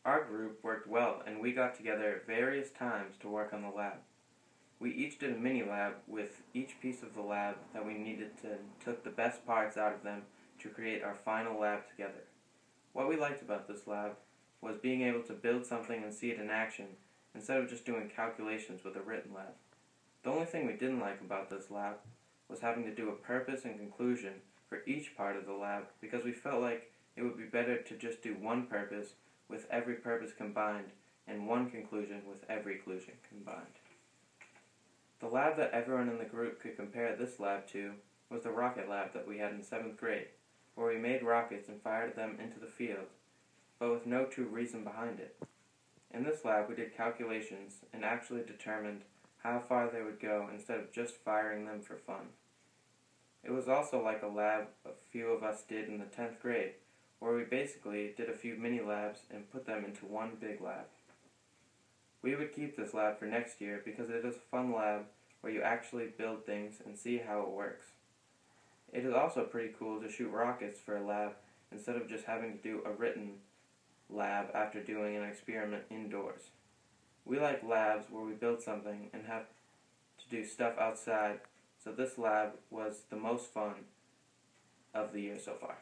Our group worked well and we got together at various times to work on the lab. We each did a mini lab with each piece of the lab that we needed and took the best parts out of them to create our final lab together. What we liked about this lab was being able to build something and see it in action instead of just doing calculations with a written lab. The only thing we didn't like about this lab was having to do a purpose and conclusion for each part of the lab because we felt like it would be better to just do one purpose with every purpose combined and one conclusion with every conclusion combined. The lab that everyone in the group could compare this lab to was the rocket lab that we had in 7th grade, where we made rockets and fired them into the field, but with no true reason behind it. In this lab we did calculations and actually determined how far they would go instead of just firing them for fun. It was also like a lab a few of us did in the 10th grade, where we basically did a few mini labs and put them into one big lab. We would keep this lab for next year because it is a fun lab where you actually build things and see how it works. It is also pretty cool to shoot rockets for a lab instead of just having to do a written lab after doing an experiment indoors. We like labs where we build something and have to do stuff outside, so this lab was the most fun of the year so far.